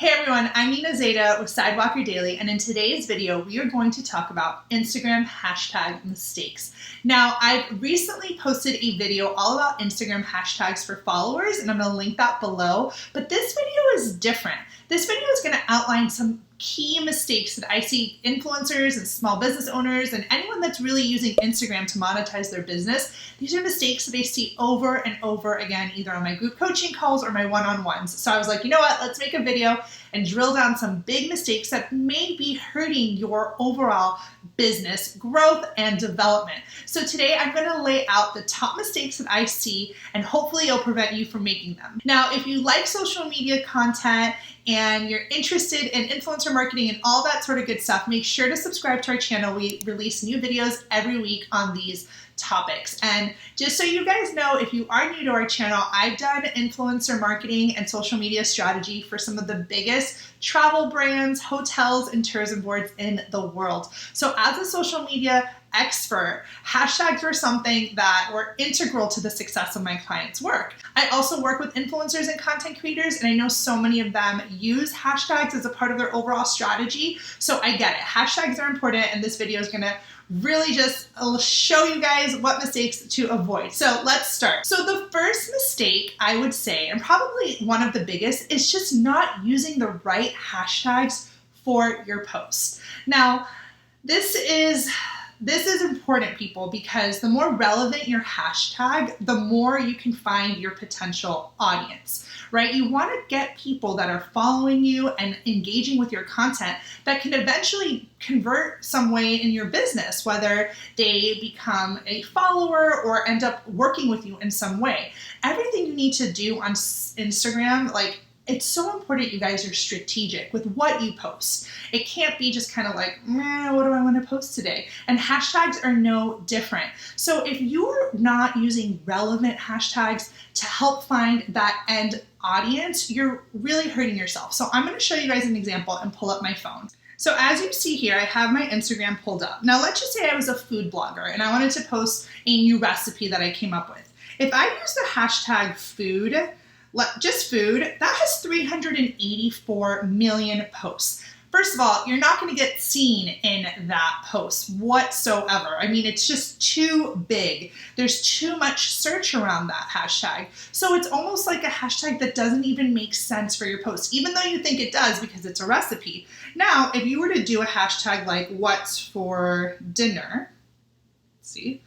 Hey everyone, I'm Nina Zadeh with Sidewalker Daily, and in today's video, we are going to talk about Instagram hashtag mistakes. Now, I've recently posted a video all about Instagram hashtags for followers, and I'm going to link that below, but this video is different. This video is going to outline some key mistakes that I see influencers and small business owners and anyone that's really using Instagram to monetize their business. These are mistakes that I see over and over again, either on my group coaching calls or my one-on-ones. So I was like, you know what, let's make a video and drill down some big mistakes that may be hurting your overall business growth and development. So today I'm going to lay out the top mistakes that I see, and hopefully it'll prevent you from making them. Now, if you like social media content and you're interested in influencer marketing and all that sort of good stuff, make sure to subscribe to our channel. We release new videos every week on these topics. And just so you guys know, if you are new to our channel, I've done influencer marketing and social media strategy for some of the biggest travel brands, hotels, and tourism boards in the world. So as a social media expert, hashtags were something that were integral to the success of my clients' work. I also work with influencers and content creators, and I know so many of them use hashtags as a part of their overall strategy. So I get it. Hashtags are important, and this video is going to really just show you guys what mistakes to avoid. So let's start. So the first mistake I would say, and probably one of the biggest, is just not using the right hashtags for your posts. Now, this is important, people, because the more relevant your hashtag, the more you can find your potential audience, right? You want to get people that are following you and engaging with your content that can eventually convert some way in your business, whether they become a follower or end up working with you in some way. Everything you need to do on Instagram, it's so important you guys are strategic with what you post. It can't be just kind of like, what do I want to post today? And hashtags are no different. So if you're not using relevant hashtags to help find that end audience, you're really hurting yourself. So I'm going to show you guys an example and pull up my phone. So as you see here, I have my Instagram pulled up. Now let's just say I was a food blogger and I wanted to post a new recipe that I came up with. If I use the hashtag food, just food, that has 384 million posts. First of all, you're not going to get seen in that post whatsoever. I mean, it's just too big. There's too much search around that hashtag. So it's almost like a hashtag that doesn't even make sense for your post, even though you think it does because it's a recipe. Now, if you were to do a hashtag like what's for dinner, see?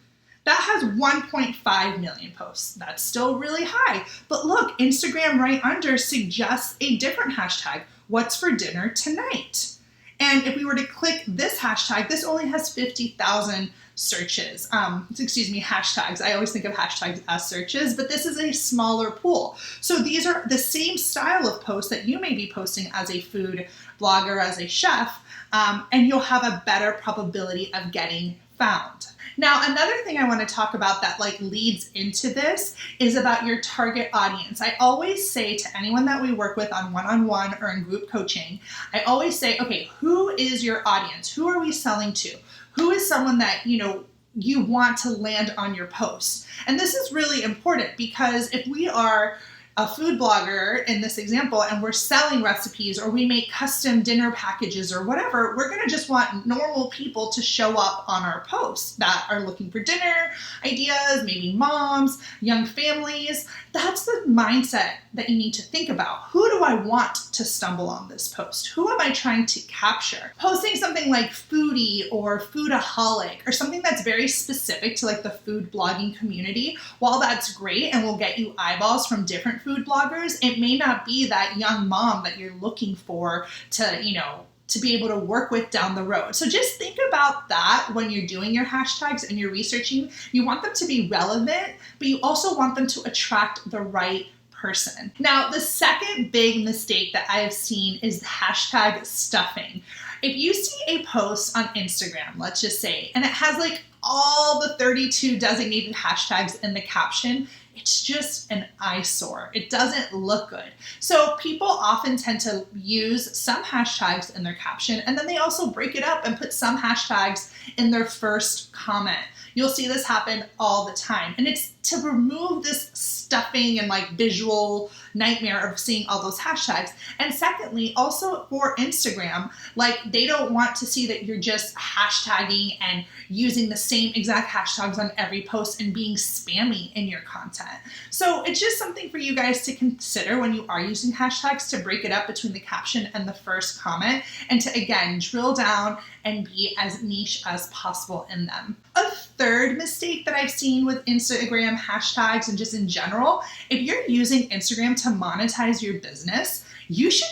That has 1.5 million posts. That's still really high. But look, Instagram right under suggests a different hashtag, what's for dinner tonight? And if we were to click this hashtag, this only has 50,000 searches. Hashtags. I always think of hashtags as searches, but this is a smaller pool. So these are the same style of posts that you may be posting as a food blogger, as a chef, and you'll have a better probability of getting found. Now, another thing I want to talk about that leads into this is about your target audience. I always say to anyone that we work with on one-on-one or in group coaching, I always say, okay, who is your audience? Who are we selling to? Who is someone that, you want to land on your post? And this is really important because if we are a food blogger in this example and we're selling recipes or we make custom dinner packages or whatever, we're going to just want normal people to show up on our posts that are looking for dinner ideas, maybe moms, young families. That's the mindset that you need to think about. Who do I want to stumble on this post? Who am I trying to capture? Posting something like foodie or foodaholic or something that's very specific to the food blogging community, while that's great and will get you eyeballs from different food bloggers, it may not be that young mom that you're looking for to be able to work with down the road. So just think about that when you're doing your hashtags and you're researching. You want them to be relevant, but you also want them to attract the right person. Now, the second big mistake that I have seen is hashtag stuffing. If you see a post on Instagram, let's just say, and it has all the 32 designated hashtags in the caption, it's just an eyesore. It doesn't look good. So people often tend to use some hashtags in their caption, and then they also break it up and put some hashtags in their first comment. You'll see this happen all the time. And it's to remove this stuffing and like visual nightmare of seeing all those hashtags. And secondly, also for Instagram, like they don't want to see that you're just hashtagging and using the same exact hashtags on every post and being spammy in your content. So it's just something for you guys to consider when you are using hashtags, to break it up between the caption and the first comment, and to again drill down and be as niche as possible in them. A third mistake that I've seen with Instagram hashtags and just in general, if you're using Instagram to monetize your business, you should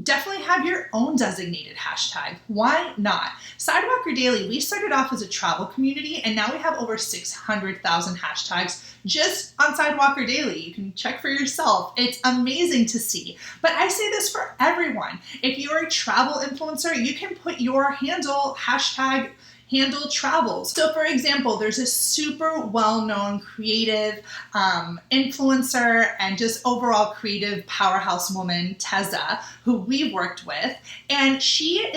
definitely have your own designated hashtag. Why not? Sidewalker Daily, we started off as a travel community and now we have over 600,000 hashtags just on Sidewalker Daily. You can check for yourself. It's amazing to see. But I say this for everyone. If you're a travel influencer, you can put your handle hashtag handle travels. So for example, there's a super well-known creative influencer and just overall creative powerhouse woman, Teza, who we've worked with, and she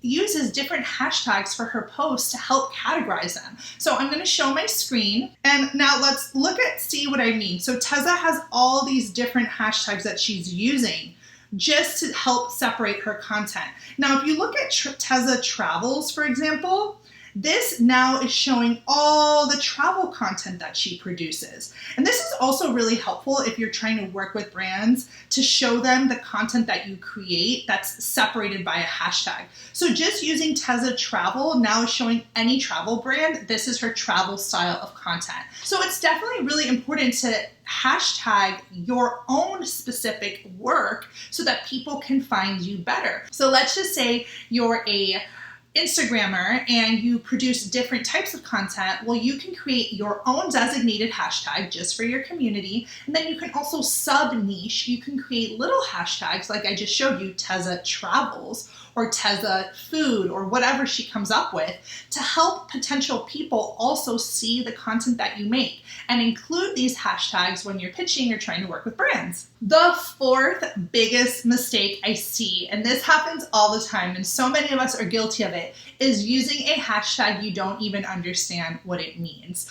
uses different hashtags for her posts to help categorize them. So I'm gonna show my screen, and now let's see what I mean. So Teza has all these different hashtags that she's using just to help separate her content. Now, if you look at Teza Travels, for example, this now is showing all the travel content that she produces. And this is also really helpful if you're trying to work with brands to show them the content that you create that's separated by a hashtag. So just using Teza Travel now is showing any travel brand, this is her travel style of content. So it's definitely really important to hashtag your own specific work so that people can find you better. So let's just say you're a Instagrammer and you produce different types of content. Well, you can create your own designated hashtag just for your community. And then you can also sub-niche. You can create little hashtags like I just showed you, Teza Travels or Teza Food or whatever she comes up with, to help potential people also see the content that you make and include these hashtags when you're pitching or trying to work with brands. The fourth biggest mistake I see, and this happens all the time and so many of us are guilty of it, is using a hashtag you don't even understand what it means.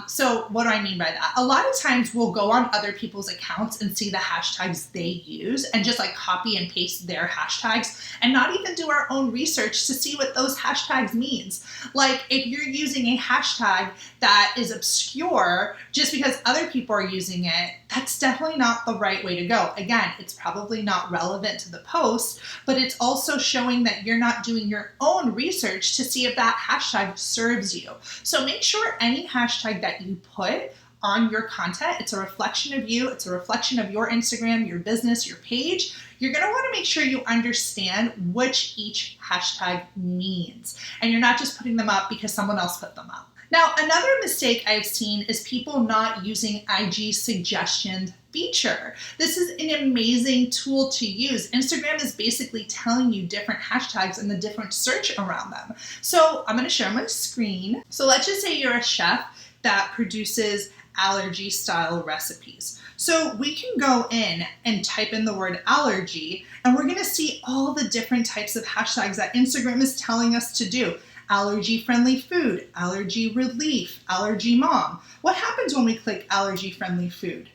So what do I mean by that? A lot of times we'll go on other people's accounts and see the hashtags they use and just like copy and paste their hashtags and not even do our own research to see what those hashtags means. Like if you're using a hashtag that is obscure just because other people are using it, that's definitely not the right way to go. Again, it's probably not relevant to the post, but it's also showing that you're not doing your own research to see if that hashtag serves you. So make sure any hashtag that you put on your content, it's a reflection of you, it's a reflection of your Instagram, your business, your page. You're gonna wanna make sure you understand which each hashtag means. And you're not just putting them up because someone else put them up. Now, another mistake I've seen is people not using IG suggestion feature. This is an amazing tool to use. Instagram is basically telling you different hashtags and the different search around them. So I'm gonna share my screen. So let's just say you're a chef that produces allergy style recipes. So we can go in and type in the word allergy and we're gonna see all the different types of hashtags that Instagram is telling us to do. Allergy friendly food, allergy relief, allergy mom. What happens when we click allergy friendly food?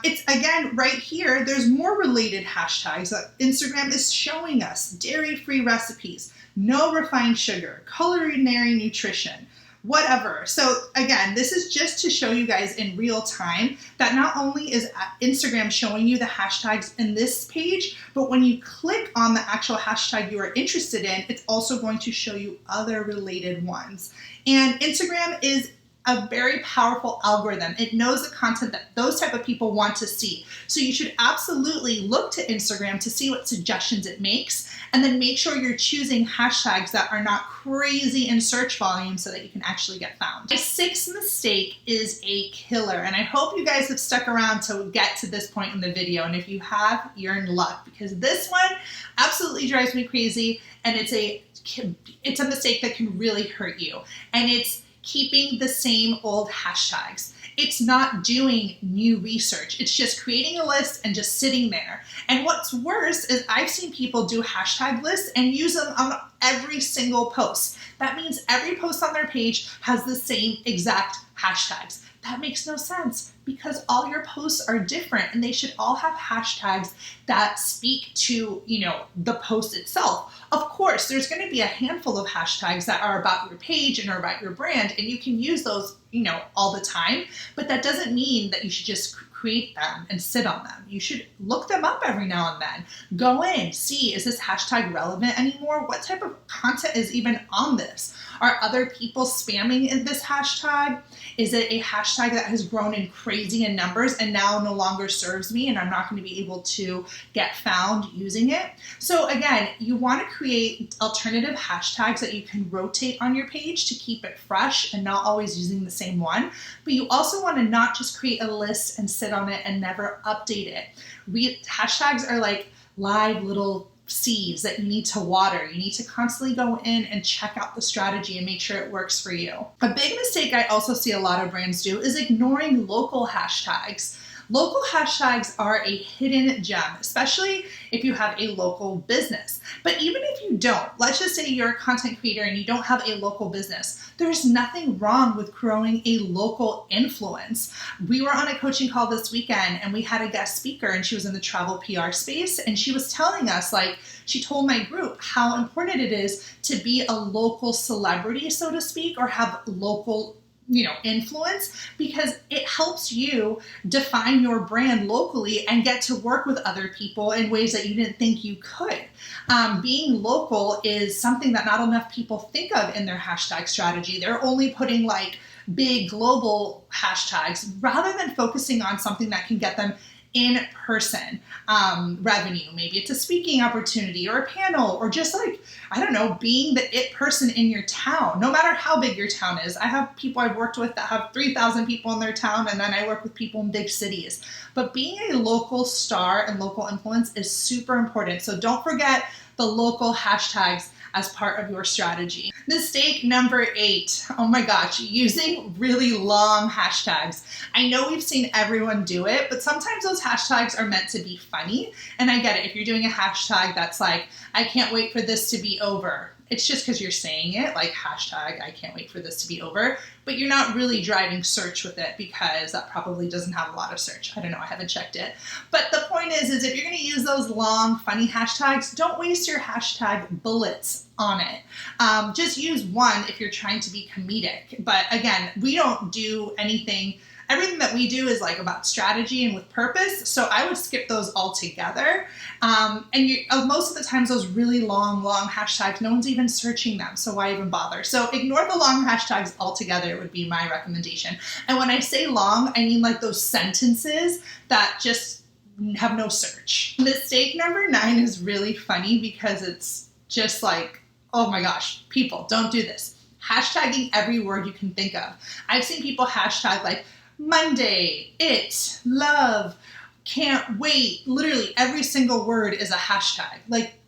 It's again right here, there's more related hashtags that Instagram is showing us. Dairy-free recipes, no refined sugar, culinary nutrition, whatever. So again, this is just to show you guys in real time that not only is Instagram showing you the hashtags in this page, but when you click on the actual hashtag you are interested in, it's also going to show you other related ones. And Instagram is a very powerful algorithm. It knows the content that those type of people want to see. So you should absolutely look to Instagram to see what suggestions it makes, and then make sure you're choosing hashtags that are not crazy in search volume so that you can actually get found. My sixth mistake is a killer, and I hope you guys have stuck around to get to this point in the video, and if you have, you're in luck, because this one absolutely drives me crazy, and it's a mistake that can really hurt you, and it's keeping the same old hashtags. It's not doing new research. It's just creating a list and just sitting there. And what's worse is I've seen people do hashtag lists and use them on every single post. That means every post on their page has the same exact hashtags. That makes no sense because all your posts are different and they should all have hashtags that speak to, the post itself. Of course, there's going to be a handful of hashtags that are about your page and are about your brand, and you can use those, all the time, but that doesn't mean that you should just create them and sit on them. You should look them up every now and then. Go in, see, is this hashtag relevant anymore? What type of content is even on this? Are other people spamming in this hashtag? Is it a hashtag that has grown in crazy in numbers and now no longer serves me and I'm not going to be able to get found using it? So again, you want to create alternative hashtags that you can rotate on your page to keep it fresh and not always using the same one. But you also want to not just create a list and sit on it and never update it. Hashtags are like live little seeds that you need to water. You need to constantly go in and check out the strategy and make sure it works for you. A big mistake I also see a lot of brands do is ignoring local hashtags. Local hashtags are a hidden gem, especially if you have a local business. But even if you don't, let's just say you're a content creator and you don't have a local business, there's nothing wrong with growing a local influence. We were on a coaching call this weekend and we had a guest speaker and she was in the travel PR space and she was telling us, she told my group how important it is to be a local celebrity, so to speak, or have local influence, because it helps you define your brand locally and get to work with other people in ways that you didn't think you could. Being local is something that not enough people think of in their hashtag strategy. They're only putting big global hashtags rather than focusing on something that can get them in-person revenue. Maybe it's a speaking opportunity or a panel or just being the it person in your town, no matter how big your town is. I have people I've worked with that have 3,000 people in their town, and then I work with people in big cities. But being a local star and local influence is super important. So don't forget the local hashtags as part of your strategy. Mistake number 8. Oh my gosh, using really long hashtags. I know we've seen everyone do it, but sometimes those hashtags are meant to be funny. And I get it. If you're doing a hashtag that's I can't wait for this to be over. It's just because you're saying it, hashtag, I can't wait for this to be over, but you're not really driving search with it because that probably doesn't have a lot of search. I don't know, I haven't checked it. But the point is if you're gonna use those long, funny hashtags, don't waste your hashtag bullets on it. Just use one if you're trying to be comedic. But again, we don't do anything. Everything that we do is about strategy and with purpose. So I would skip those altogether. Most of the times those really long hashtags, no one's even searching them. So why even bother? So ignore the long hashtags altogether would be my recommendation. And when I say long, I mean those sentences that just have no search. Mistake number 9 is really funny because it's just oh my gosh, people, don't do this. Hashtagging every word you can think of. I've seen people hashtag Monday, it, love, can't wait. Literally every single word is a hashtag.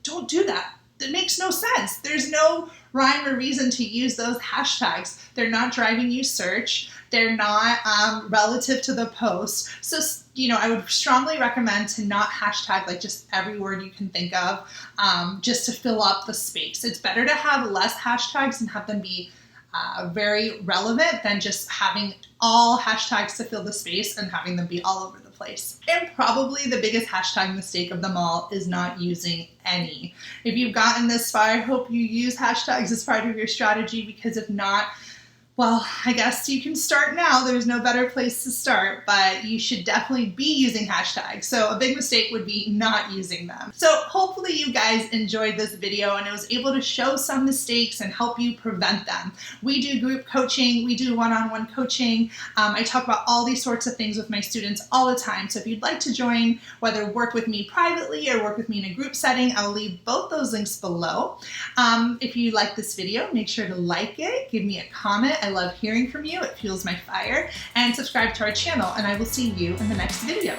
Don't do that. That makes no sense. There's no rhyme or reason to use those hashtags. They're not driving you search. They're not relative to the post. So, I would strongly recommend to not hashtag just every word you can think of just to fill up the space. It's better to have less hashtags and have them be very relevant than just having all hashtags to fill the space and having them be all over the place. And probably the biggest hashtag mistake of them all is not using any. If you've gotten this far, I hope you use hashtags as part of your strategy, because if not, well, I guess you can start now. There's no better place to start, but you should definitely be using hashtags. So a big mistake would be not using them. So hopefully you guys enjoyed this video and I was able to show some mistakes and help you prevent them. We do group coaching. We do one-on-one coaching. I talk about all these sorts of things with my students all the time. So if you'd like to join, whether work with me privately or work with me in a group setting, I'll leave both those links below. If you like this video, make sure to like it, give me a comment. I love hearing from you. It fuels my fire. And subscribe to our channel, and I will see you in the next video.